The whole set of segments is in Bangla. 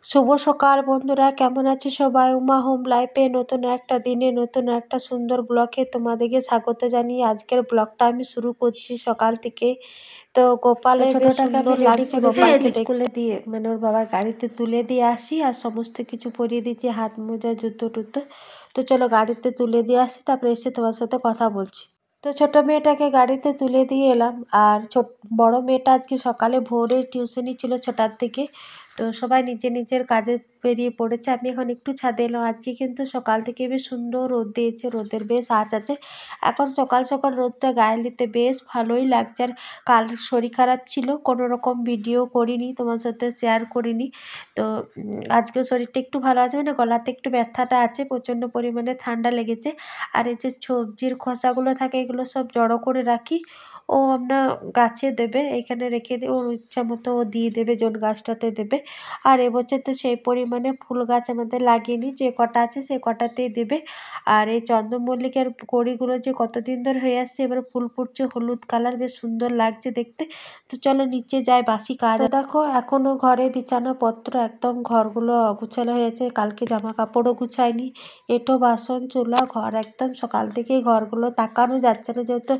শুভ সকাল বন্ধুরা, কেমন আছো সবাই? উমা হোম লাইফে নতুন একটা দিনে নতুন একটা সুন্দর ব্লগে তোমাদেরকে স্বাগত জানিয়ে আজকের ব্লগটা আমি শুরু করছি সকাল থেকে। তো গোপালের বেশ ছোটটাকে সুন্দর আমি লাগছে রেডি করে গোপালকে স্কুলে দিয়ে মানে ওর বাবার গাড়িতে তুলে দিয়ে আসি আর সমস্ত কিছু পরিয়ে দিচ্ছি, হাত মোজা জুতো টুতো। তো চলো গাড়িতে তুলে দিয়ে আসি, তারপরে এসে তোমার সাথে কথা বলছি। তো ছোট মেয়েটাকে গাড়িতে তুলে দিয়ে এলাম, আর বড় মেয়েটা আজকে সকালে ভোরে টিউশনি ছিল 6টার থেকে। তো সবাই নিজের নিজের কাজে বেরিয়ে পড়েছে। আমি এখন একটু ছাদে এলাম। আজকে কিন্তু সকাল থেকে বেশ সুন্দর রোদ দিয়েছে, রোদের বেশ আঁচ আছে। এখন সকাল সকাল রোদটা গায়ে নিতে বেশ ভালোই লাগছে। আর কাল শরীর খারাপ ছিল, কোনো রকম ভিডিও করিনি, তোমার সাথে শেয়ার করিনি। তো আজকেও শরীরটা একটু ভালো আছে, মানে গলাতে একটু ব্যথাটা আছে, প্রচণ্ড পরিমাণে ঠান্ডা লেগেছে। আর এই যে সবজির খোসাগুলো থাকে এগুলো সব জড়ো করে রাখি, ও আমরা গাছে দেবে, এখানে রেখে দিই, ওর ইচ্ছা মতো ও দিয়ে দেবে, জন গাছটাতে দেবে। আর এবছর তো সেই পরিমাণে ফুল গাছ আমাদের লাগেনি, যে কটা আছে সে কটাতেই দেবে। আর এই চন্দ্রমল্লিকার কড়িগুলো যে কতদিন ধরে হয়ে আসছে, এবার ফুল ফুটছে হলুদ কালার, বেশ সুন্দর লাগছে দেখতে। তো চলো নিচে যাই, বাসি কাজ। দেখো এখনো ঘরে বিছানাপত্র একদম ঘরগুলো অগুছালো হয়েছে, কালকে জামা কাপড়ও গুছাইনি। এঁটো বাসন চুলা ঘর একদম সকাল থেকেই ঘরগুলো তাকানো যাচ্ছে না, যেহেতু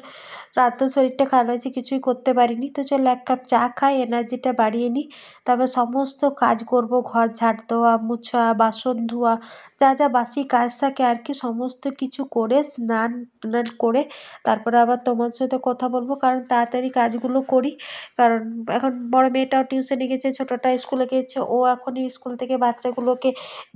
রাতেও শরীরটা খারাপ আছে, কিছুই করতে পারিনি। তো চলো এক কাপ চা খাই, এনার্জিটা বাড়িয়ে নিই, তারপর সমস্ত কাজ করব, ঘর ঝাড় দেওয়া, মোছা, বাসন ধোয়া, যা যা বাসি কাজ থাকে আর কি, সমস্ত কিছু করে স্নান টান করে তারপরে আবার তোমার সাথে কথা বলবো, কারণ তাড়াতাড়ি কাজগুলো করি। কারণ এখন বড় মেয়েটাও টিউশনে গেছে, ছোটোটা স্কুলে গেছে, ও এখনই স্কুল থেকে বাচ্চাগুলোকে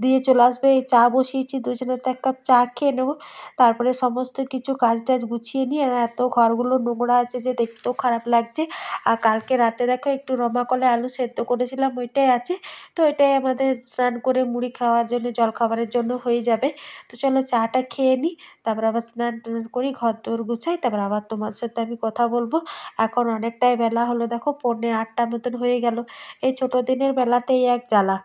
দিয়ে চলে আসবে। এই চা বসিয়েছি, দুজনে তো এক কাপ চা খেয়ে নেবো, তারপরে সমস্ত কিছু কাজ টাজ গুছিয়ে নিই। আর এত ঘরগুলো নোংরা আছে যে দেখতেও খারাপ লাগছে। আর কালকে রাতে দেখো একটু রমা কলে আলু সেদ্ধ করেছিলাম, ওইটাই আছে। তো এটাই আমাদের স্নান করে মুড়ি খাওয়ার জন্য, জল খাবারের জন্য হয়ে যাবে। তো চলো চাটা খেয়ে নিই, তারপর আবার স্নান টান করি, ঘর দোর গুছাই, তারপর আবার তোমার সাথে আমি কথা বলবো। এখন অনেকটাই বেলা হলো, দেখো 7:45 মতন হয়ে গেল। এই ছোট দিনের বেলাতেই এক জ্বালা।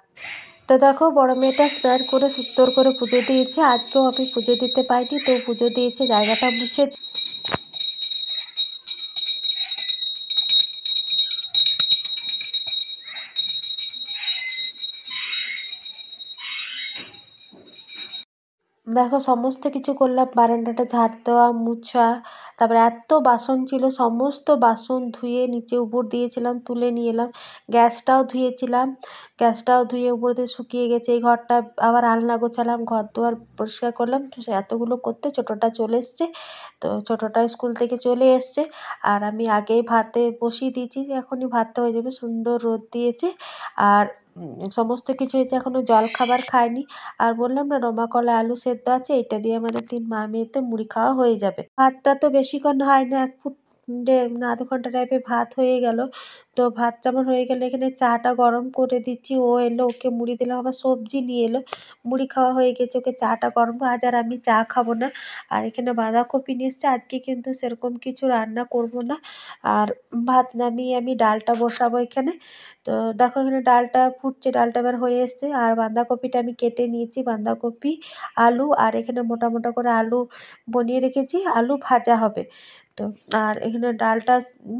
তো দেখো বড় মেয়েটা স্নান করে সুন্দর করে পুজো দিয়েছে, আজকেও আমি পুজো দিতে পাইনি, তো পুজো দিয়েছে, জায়গাটা মুছেছে। দেখো সমস্ত কিছু করলাম, বারান্দাটা ঝাড় দেওয়া, মুছা, তারপরে এত বাসন ছিল, সমস্ত বাসন ধুয়ে নিচে উপর দিয়েছিলাম, তুলে নিয়ে এলাম। গ্যাসটাও ধুয়ে উপর দিয়ে শুকিয়ে গেছে। এই ঘরটা আবার আলনা গোছালাম, ঘর দুয়ার পরিষ্কার করলাম। তো এতগুলো করতে ছোটোটা চলে এসছে, তো ছোটোটা স্কুল থেকে চলে এসছে। আর আমি আগেই ভাতে বসিয়ে দিয়েছি, এখনই ভাতটা হয়ে যাবে, সুন্দর রোদ দিয়েছে। আর সমস্ত কিছু হয়েছে, এখনও জল খাবার খাইনি। আর বললাম না রমা কলাই আলু সেদ্ধ আছে, এটা দিয়ে আমাদের 3 মা মেয়েতে মুড়ি খাওয়া হয়ে যাবে। ভাতটা তো বেশিক্ষণ হয় না, 1 ফুট না আধ ঘন্টা টাইপের ভাত হয়ে গেল। তো ভাতটা আমার হয়ে গেলে এখানে চাটা গরম করে দিচ্ছি, ও এলো, ওকে মুড়ি দিলাম, আবার সবজি নিয়ে এলো, মুড়ি খাওয়া হয়ে গেছে, ওকে চাটা গরম। আজ আর আমি চা খাবো না। আর এখানে বাঁধাকপি নিয়ে এসছে, আজকে কিন্তু সেরকম কিছু রান্না করব না। আর ভাত নামিয়ে আমি ডালটা বসাবো এখানে। তো দেখো এখানে ডালটা ফুটছে, ডালটা এবার হয়ে এসছে। আর বাঁধাকপিটা আমি কেটে নিয়েছি, বাঁধাকপি, আলু, আর এখানে মোটা মোটা করে আলু বনিয়ে রেখেছি, আলু ভাজা হবে। তো আর এখানে ডালটা,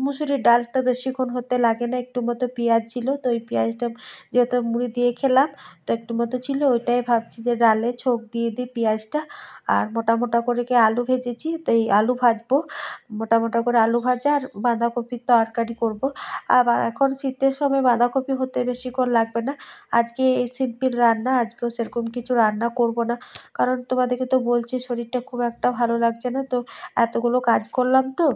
মুসুরির ডালটা বেশিক্ষণ হতে লাগে না, একটু মতো পেঁয়াজ ছিল, তো ওই পেঁয়াজটা যেহেতু মুড়ি দিয়ে খেলাম, তো একটু মতো ছিল, ওইটাই ভাবছি যে ডালে ছোক দিয়ে দিই পেঁয়াজটা। আর মোটা মোটা করে আলু ভেজেছি, তো এই আলু ভাজবো, মোটা মোটা করে আলু ভাজা, আর বাঁধাকপির তরকারি করব। আবার এখন শীতের সময় বাঁধাকপি হতে বেশিক্ষণ লাগবে না। আজকে এই সিম্পল রান্না, আজকেও সেরকম কিছু রান্না করব না, কারণ তোমাদেরকে তো বলছি শরীরটা খুব একটা ভালো লাগছে না, তো এতগুলো কাজ করলাম তো।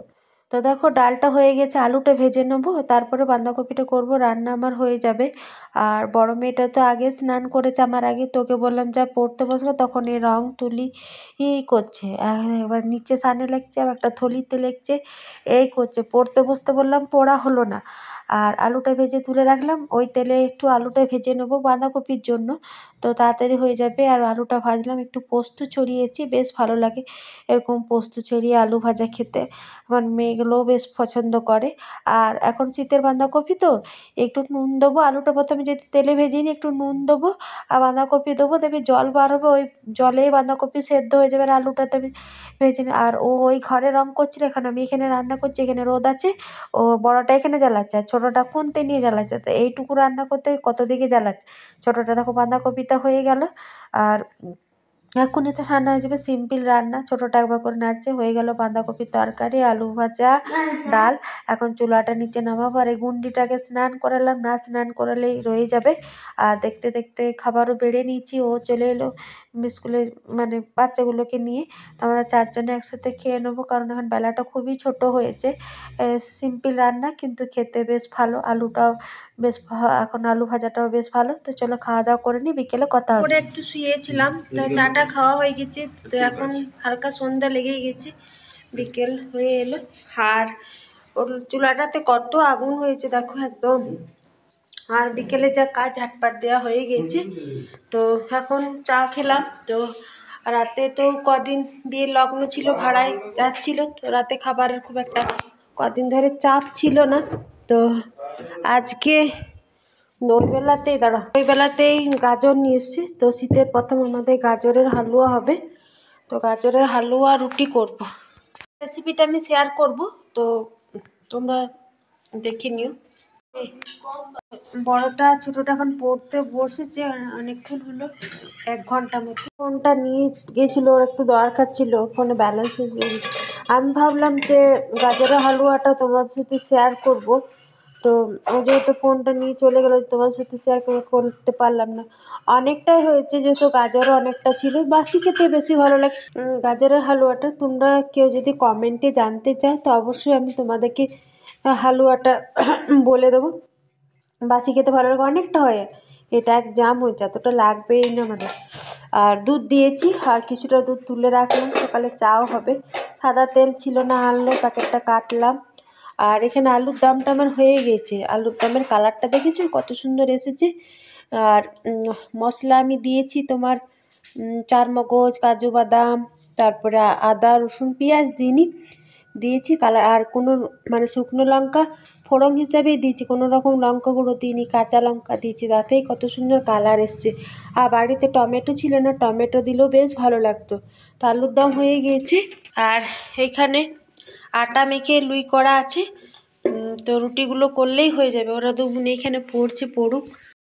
তো দেখো ডালটা হয়ে গেছে, আলুটা ভেজে নেবো, তারপরে বাঁধাকপিটা করব, রান্না আমার হয়ে যাবে। আর বড় মেয়েটা তো আগে স্নান করেছে আমার আগে, তোকে বললাম যা পড়তে বসবো, তখন এই রং তুলি করছে, এবার নিচে সানে লাগছে, আবার একটা থলিতে লেগছে, এই করছে। পড়তে বসতে বললাম, পড়া হলো না। আর আলুটা ভেজে তুলে রাখলাম, ওই তেলে একটু আলুটা ভেজে নেবো বাঁধাকপির জন্য, তো তাড়াতাড়ি হয়ে যাবে। আর আলুটা ভাজলাম, একটু পোস্ত ছড়িয়েছি, বেশ ভালো লাগে এরকম পোস্ত ছড়িয়ে আলু ভাজা খেতে, আমার মেয়েগুলোও বেশ পছন্দ করে। আর এখন শীতের বাঁধাকপি তো একটু নুন দেবো, আলুটা প্রথমে যদি তেলে ভেজে নিই, একটু নুন দেবো, আর বাঁধাকপি দেবো, দেখবি জল বার হবে, ওই জলেই বাঁধাকপি সেদ্ধ হয়ে যাবে। আর আলুটাতে ভেজে নিই। আর ও ওই ঘরে রং করছিল, এখন আমি এখানে রান্না করছি, এখানে রোদ আছে, ও বড়টা এখানে জ্বালাচ্ছে, আর ছোটোটা কোনতে নিয়ে জ্বালাচ্ছে, তো এইটুকু রান্না করতে কত দিকে জ্বালাচ্ছে। ছোটোটা দেখো বাঁধাকপিটা হয়ে গেল, আর এখনই তো রান্না হয়ে যাবে সিম্পল রান্না। ছোটোটা একবার করে নাড়ছে, হয়ে গেল বাঁধাকপির তরকারি, আলু ভাজা, ডাল। এখন চুলাটা নিচে নামাবো, আর এই গুন্ডিটাকে স্নান করালাম, না স্নান করালেই রয়ে যাবে। আর দেখতে দেখতে খাবারও বেড়ে নিয়েছি, ও চলে এলো স্কুলে মানে বাচ্চাগুলোকে নিয়ে। তো আমরা চারজনে একসাথে খেয়ে নেবো, কারণ এখন বেলাটা খুবই ছোট হয়েছে। সিম্পল রান্না কিন্তু খেতে বেশ ভালো, আলুটাও বেশ এখন আলু ভাজাটাও বেশ ভালো। তো চলো খাওয়া দাওয়া করে নিই, বিকেলে কথা হবে। একটু শুয়েছিলাম, তো চাটা খাওয়া হয়ে গেছে, তো এখন হালকা সন্ধ্যা লেগেই গেছে, বিকেল হয়ে এলো। আর ওর চুলাটাতে কত আগুন হয়েছে দেখো একদম। আর বিকেলে যা কাজ ঝাটপাট দেওয়া হয়ে গেছে, তো এখন চা খেলাম। তো রাতে তো কদিন বিয়ের লগ্ন ছিল, ভাড়ায় যাচ্ছিল, তো রাতে খাবারের খুব একটা কদিন ধরে চাপ ছিল না। তো আজকে ওই বেলাতেই গাজর নিয়ে এসছি, তো শীতের প্রথম আমাদের গাজরের হালুয়া হবে। তো গাজরের হালুয়া রুটি করব, রেসিপিটা আমি শেয়ার করব, তো তোমরা দেখে নিও। বড়টা ছোটটা এখন পড়তে বসেছে, অনেকক্ষণ হলো, 1 ঘন্টা মতো। ফোনটা নিয়ে গেছিল, ওর একটু দরকার ছিল, ফোনে ব্যালেন্স শেষ হয়ে গেছে। আমি ভাবলাম যে গাজরের হালুয়াটা তোমার সাথে শেয়ার করব, তো ও যেহেতু ফোনটা নিয়ে চলে গেলো, তোমার সাথে শেয়ার করতে পারলাম না। অনেকটাই হয়েছে, যেহেতু গাজরও অনেকটা ছিল, বাসি খেতে বেশি ভালো লাগে গাজরের হালুয়াটা। তোমরা কেউ যদি কমেন্টে জানতে চাও, তো অবশ্যই আমি তোমাদেরকে হালুয়াটা বলে দেবো। বাসি খেতে ভালো লাগে, অনেকটা হয়, এটা 1 জাম হয়েছে, এতটা লাগবেই না মানে। আর দুধ দিয়েছি, আর কিছুটা দুধ তুলে রাখলাম, সকালে চাও হবে। সাদা তেল ছিল না, আনলো, প্যাকেটটা কাটলাম। আর এখানে আলুর দমটা আমার হয়ে গেছে, আলুর দমের কালারটা দেখেছো কত সুন্দর এসেছে। আর মশলা আমি দিয়েছি তোমার চারমগজ, কাজু বাদাম, তারপরে আদা রসুন পেঁয়াজ দিইনি, দিয়েছি কালার। আর কোনো মানে শুকনো লঙ্কা ফোড়ন হিসাবেই দিয়েছি, কোনো রকম লঙ্কা গুঁড়ো দিইনি, কাঁচা লঙ্কা দিয়েছি, তাতেই কত সুন্দর কালার এসছে। আর বাড়িতে টমেটো ছিল না, টমেটো দিলেও বেশ ভালো লাগতো। তো আলুর দম হয়ে গিয়েছে। আর এইখানে আটা মেখে লুই করা আছে, তো রুটিগুলো করলেই হয়ে যাবে। ওরা 2 বোন এইখানে পড়ছে, পড়ুক।